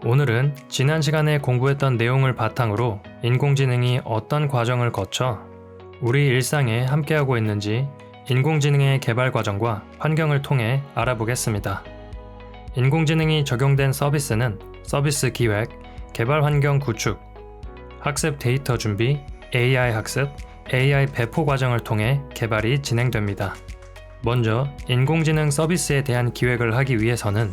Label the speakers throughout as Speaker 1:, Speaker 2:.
Speaker 1: 오늘은 지난 시간에 공부했던 내용을 바탕으로 인공지능이 어떤 과정을 거쳐 우리 일상에 함께하고 있는지 인공지능의 개발 과정과 환경을 통해 알아보겠습니다. 인공지능이 적용된 서비스는 서비스 기획, 개발 환경 구축, 학습 데이터 준비, AI 학습, AI 배포 과정을 통해 개발이 진행됩니다. 먼저 인공지능 서비스에 대한 기획을 하기 위해서는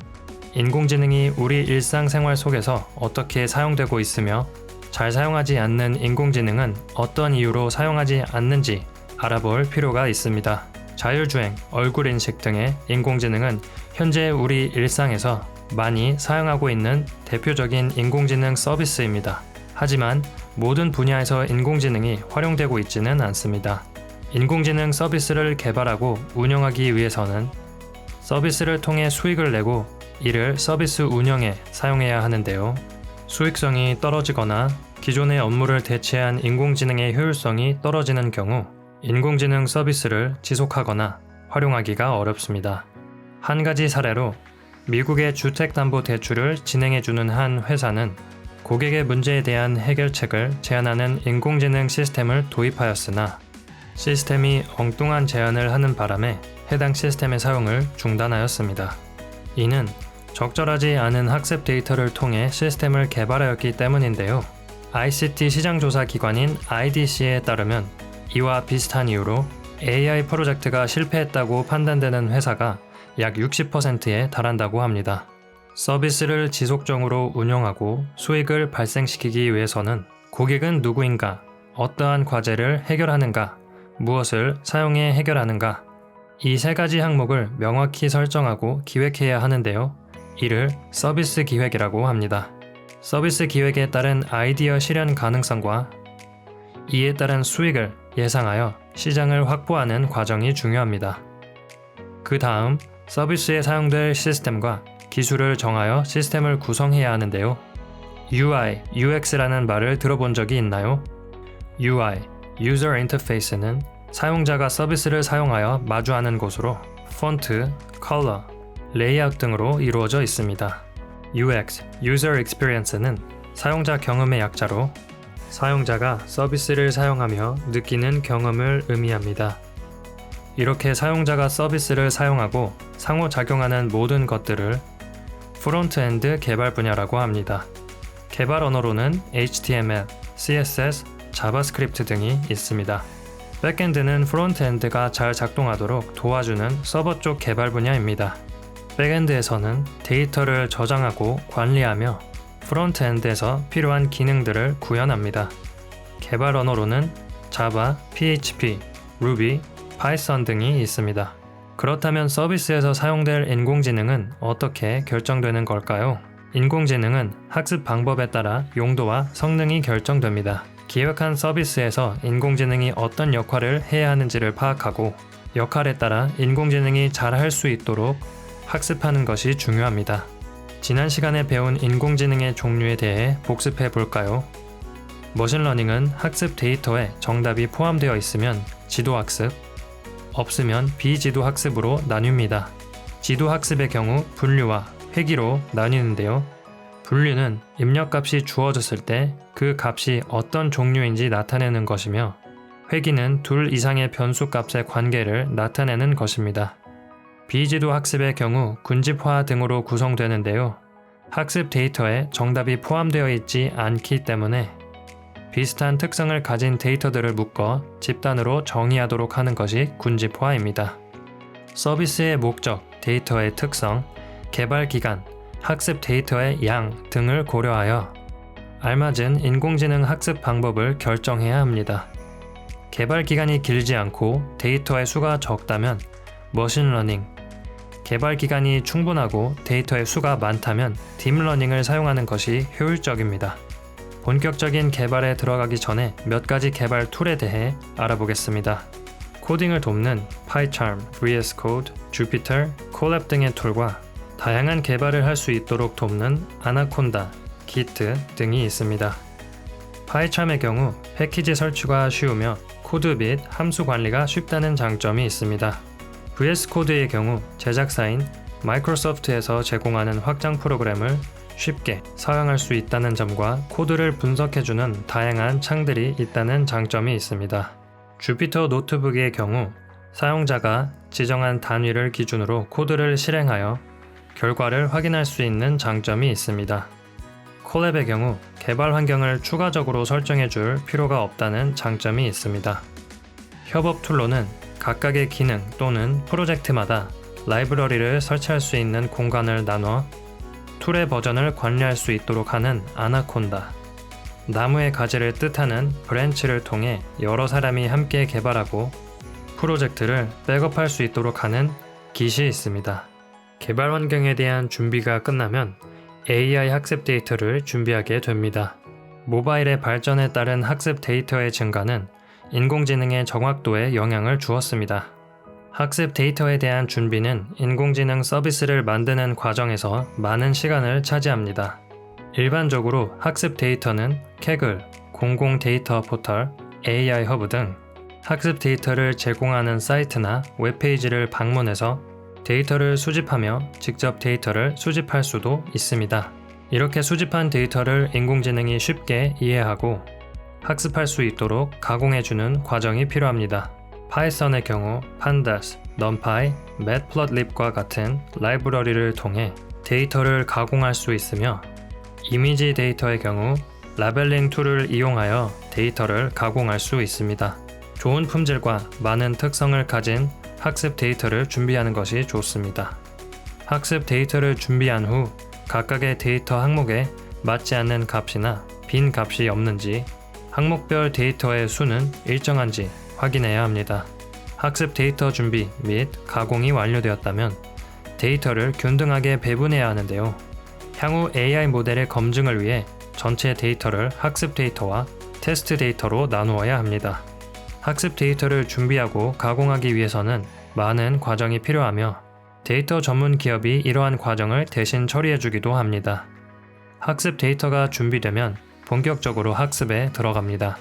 Speaker 1: 인공지능이 우리 일상생활 속에서 어떻게 사용되고 있으며 잘 사용하지 않는 인공지능은 어떤 이유로 사용하지 않는지 알아볼 필요가 있습니다. 자율주행, 얼굴 인식 등의 인공지능은 현재 우리 일상에서 많이 사용하고 있는 대표적인 인공지능 서비스입니다. 하지만 모든 분야에서 인공지능이 활용되고 있지는 않습니다. 인공지능 서비스를 개발하고 운영하기 위해서는 서비스를 통해 수익을 내고 이를 서비스 운영에 사용해야 하는데요. 수익성이 떨어지거나 기존의 업무를 대체한 인공지능의 효율성이 떨어지는 경우 인공지능 서비스를 지속하거나 활용하기가 어렵습니다. 한 가지 사례로 미국의 주택담보대출을 진행해주는 한 회사는 고객의 문제에 대한 해결책을 제안하는 인공지능 시스템을 도입하였으나 시스템이 엉뚱한 제안을 하는 바람에 해당 시스템의 사용을 중단하였습니다. 이는 적절하지 않은 학습 데이터를 통해 시스템을 개발하였기 때문인데요. ICT 시장조사 기관인 IDC에 따르면 이와 비슷한 이유로 AI 프로젝트가 실패했다고 판단되는 회사가 약 60%에 달한다고 합니다. 서비스를 지속적으로 운영하고 수익을 발생시키기 위해서는 고객은 누구인가, 어떠한 과제를 해결하는가, 무엇을 사용해 해결하는가, 이 세 가지 항목을 명확히 설정하고 기획해야 하는데요. 이를 서비스 기획이라고 합니다. 서비스 기획에 따른 아이디어 실현 가능성과 이에 따른 수익을 예상하여 시장을 확보하는 과정이 중요합니다. 그 다음 서비스에 사용될 시스템과 기술을 정하여 시스템을 구성해야 하는데요. UI, UX라는 말을 들어본 적이 있나요? UI, User Interface는 사용자가 서비스를 사용하여 마주하는 곳으로 폰트, 컬러, 레이아웃 등으로 이루어져 있습니다. UX, User Experience는 사용자 경험의 약자로 사용자가 서비스를 사용하며 느끼는 경험을 의미합니다. 이렇게 사용자가 서비스를 사용하고 상호작용하는 모든 것들을 프론트엔드 개발 분야라고 합니다. 개발 언어로는 HTML, CSS, 자바스크립트 등이 있습니다. 백엔드는 프론트엔드가 잘 작동하도록 도와주는 서버 쪽 개발 분야입니다. 백엔드에서는 데이터를 저장하고 관리하며 프론트엔드에서 필요한 기능들을 구현합니다. 개발 언어로는 자바, PHP, 루비, 파이썬 등이 있습니다. 그렇다면 서비스에서 사용될 인공지능은 어떻게 결정되는 걸까요? 인공지능은 학습 방법에 따라 용도와 성능이 결정됩니다. 기획한 서비스에서 인공지능이 어떤 역할을 해야 하는지를 파악하고 역할에 따라 인공지능이 잘 할 수 있도록 학습하는 것이 중요합니다. 지난 시간에 배운 인공지능의 종류에 대해 복습해 볼까요? 머신러닝은 학습 데이터에 정답이 포함되어 있으면 지도학습, 없으면 비지도학습으로 나뉩니다. 지도학습의 경우 분류와 회귀로 나뉘는데요. 분류는 입력값이 주어졌을 때 그 값이 어떤 종류인지 나타내는 것이며 회귀는 둘 이상의 변수 값의 관계를 나타내는 것입니다. 비지도 학습의 경우 군집화 등으로 구성되는데요. 학습 데이터에 정답이 포함되어 있지 않기 때문에 비슷한 특성을 가진 데이터들을 묶어 집단으로 정의하도록 하는 것이 군집화입니다. 서비스의 목적, 데이터의 특성, 개발 기간, 학습 데이터의 양 등을 고려하여 알맞은 인공지능 학습 방법을 결정해야 합니다. 개발 기간이 길지 않고 데이터의 수가 적다면 머신러닝, 개발 기간이 충분하고 데이터의 수가 많다면 딥러닝을 사용하는 것이 효율적입니다. 본격적인 개발에 들어가기 전에 몇 가지 개발 툴에 대해 알아보겠습니다. 코딩을 돕는 PyCharm, VS Code, Jupyter, Colab 등의 툴과 다양한 개발을 할 수 있도록 돕는 아나콘다, Git 등이 있습니다. PyCharm의 경우 패키지 설치가 쉬우며 코드 및 함수 관리가 쉽다는 장점이 있습니다. VS 코드의 경우 제작사인 마이크로소프트에서 제공하는 확장 프로그램을 쉽게 사용할 수 있다는 점과 코드를 분석해주는 다양한 창들이 있다는 장점이 있습니다. 주피터 노트북의 경우 사용자가 지정한 단위를 기준으로 코드를 실행하여 결과를 확인할 수 있는 장점이 있습니다. 콜랩의 경우 개발 환경을 추가적으로 설정해줄 필요가 없다는 장점이 있습니다. 협업 툴로는 각각의 기능 또는 프로젝트마다 라이브러리를 설치할 수 있는 공간을 나눠 툴의 버전을 관리할 수 있도록 하는 아나콘다, 나무의 가지를 뜻하는 브랜치를 통해 여러 사람이 함께 개발하고 프로젝트를 백업할 수 있도록 하는 Git이 있습니다. 개발 환경에 대한 준비가 끝나면 AI 학습 데이터를 준비하게 됩니다. 모바일의 발전에 따른 학습 데이터의 증가는 인공지능의 정확도에 영향을 주었습니다. 학습 데이터에 대한 준비는 인공지능 서비스를 만드는 과정에서 많은 시간을 차지합니다. 일반적으로 학습 데이터는 Kaggle, 공공 데이터 포털, AI 허브 등 학습 데이터를 제공하는 사이트나 웹페이지를 방문해서 데이터를 수집하며 직접 데이터를 수집할 수도 있습니다. 이렇게 수집한 데이터를 인공지능이 쉽게 이해하고 학습할 수 있도록 가공해주는 과정이 필요합니다. 파이썬의 경우 pandas, numpy, matplotlib과 같은 라이브러리를 통해 데이터를 가공할 수 있으며 이미지 데이터의 경우 라벨링 툴을 이용하여 데이터를 가공할 수 있습니다. 좋은 품질과 많은 특성을 가진 학습 데이터를 준비하는 것이 좋습니다. 학습 데이터를 준비한 후 각각의 데이터 항목에 맞지 않는 값이나 빈 값이 없는지, 항목별 데이터의 수는 일정한지 확인해야 합니다. 학습 데이터 준비 및 가공이 완료되었다면 데이터를 균등하게 배분해야 하는데요. 향후 AI 모델의 검증을 위해 전체 데이터를 학습 데이터와 테스트 데이터로 나누어야 합니다. 학습 데이터를 준비하고 가공하기 위해서는 많은 과정이 필요하며 데이터 전문 기업이 이러한 과정을 대신 처리해주기도 합니다. 학습 데이터가 준비되면 본격적으로 학습에 들어갑니다.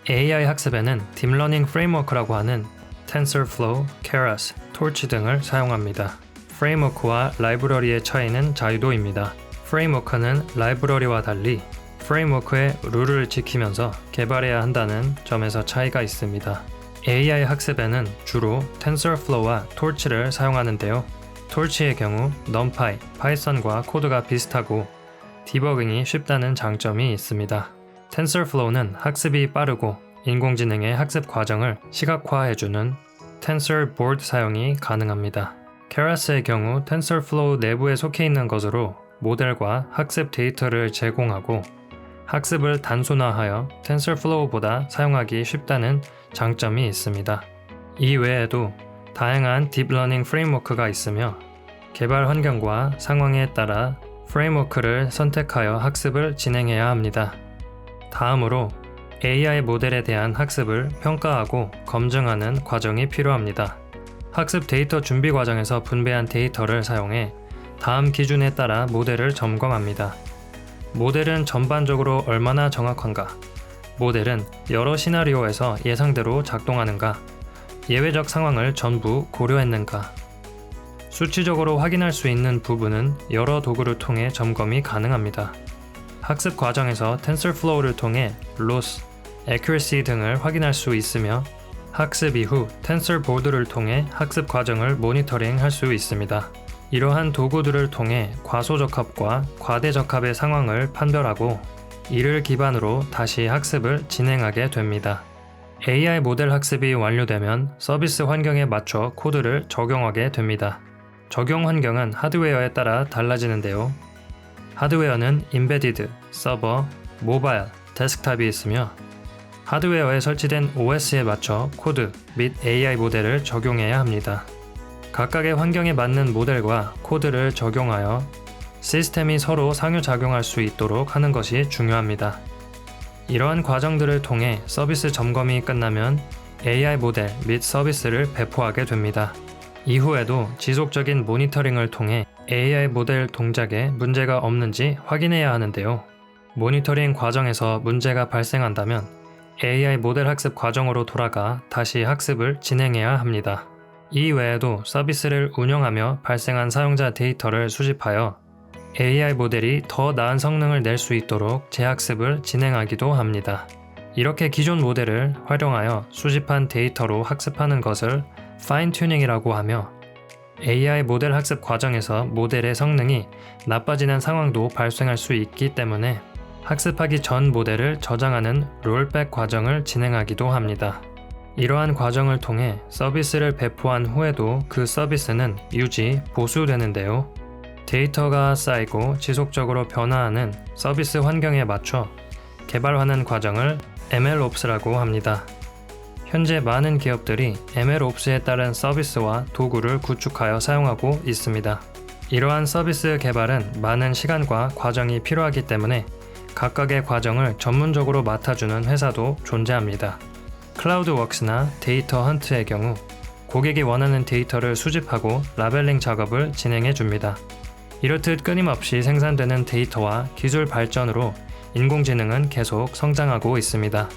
Speaker 1: AI 학습에는 딥러닝 프레임워크라고 하는 TensorFlow, Keras, Torch 등을 사용합니다. 프레임워크와 라이브러리의 차이는 자유도입니다. 프레임워크는 라이브러리와 달리 프레임워크의 룰을 지키면서 개발해야 한다는 점에서 차이가 있습니다. AI 학습에는 주로 TensorFlow와 Torch를 사용하는데요. Torch의 경우 NumPy, 파이썬과 코드가 비슷하고 디버깅이 쉽다는 장점이 있습니다. TensorFlow는 학습이 빠르고 인공지능의 학습 과정을 시각화해주는 TensorBoard 사용이 가능합니다. Keras의 경우 TensorFlow 내부에 속해 있는 것으로 모델과 학습 데이터를 제공하고 학습을 단순화하여 TensorFlow보다 사용하기 쉽다는 장점이 있습니다. 이 외에도 다양한 딥러닝 프레임워크가 있으며 개발 환경과 상황에 따라 프레임워크를 선택하여 학습을 진행해야 합니다. 다음으로 AI 모델에 대한 학습을 평가하고 검증하는 과정이 필요합니다. 학습 데이터 준비 과정에서 분배한 데이터를 사용해 다음 기준에 따라 모델을 점검합니다. 모델은 전반적으로 얼마나 정확한가? 모델은 여러 시나리오에서 예상대로 작동하는가? 예외적 상황을 전부 고려했는가? 수치적으로 확인할 수 있는 부분은 여러 도구를 통해 점검이 가능합니다. 학습 과정에서 TensorFlow를 통해 loss, accuracy 등을 확인할 수 있으며 학습 이후 TensorBoard를 통해 학습 과정을 모니터링할 수 있습니다. 이러한 도구들을 통해 과소적합과 과대적합의 상황을 판별하고 이를 기반으로 다시 학습을 진행하게 됩니다. AI 모델 학습이 완료되면 서비스 환경에 맞춰 코드를 적용하게 됩니다. 적용 환경은 하드웨어에 따라 달라지는데요. 하드웨어는 임베디드, 서버, 모바일, 데스크탑이 있으며 하드웨어에 설치된 OS에 맞춰 코드 및 AI 모델을 적용해야 합니다. 각각의 환경에 맞는 모델과 코드를 적용하여 시스템이 서로 상호작용할 수 있도록 하는 것이 중요합니다. 이러한 과정들을 통해 서비스 점검이 끝나면 AI 모델 및 서비스를 배포하게 됩니다. 이후에도 지속적인 모니터링을 통해 AI 모델 동작에 문제가 없는지 확인해야 하는데요. 모니터링 과정에서 문제가 발생한다면 AI 모델 학습 과정으로 돌아가 다시 학습을 진행해야 합니다. 이 외에도 서비스를 운영하며 발생한 사용자 데이터를 수집하여 AI 모델이 더 나은 성능을 낼 수 있도록 재학습을 진행하기도 합니다. 이렇게 기존 모델을 활용하여 수집한 데이터로 학습하는 것을 파인 튜닝이라고 하며 AI 모델 학습 과정에서 모델의 성능이 나빠지는 상황도 발생할 수 있기 때문에 학습하기 전 모델을 저장하는 롤백 과정을 진행하기도 합니다. 이러한 과정을 통해 서비스를 배포한 후에도 그 서비스는 유지, 보수되는데요. 데이터가 쌓이고 지속적으로 변화하는 서비스 환경에 맞춰 개발하는 과정을 MLOps라고 합니다. 현재 많은 기업들이 MLOps에 따른 서비스와 도구를 구축하여 사용하고 있습니다. 이러한 서비스 개발은 많은 시간과 과정이 필요하기 때문에 각각의 과정을 전문적으로 맡아주는 회사도 존재합니다. 클라우드웍스나 데이터 헌트의 경우 고객이 원하는 데이터를 수집하고 라벨링 작업을 진행해 줍니다. 이렇듯 끊임없이 생산되는 데이터와 기술 발전으로 인공지능은 계속 성장하고 있습니다.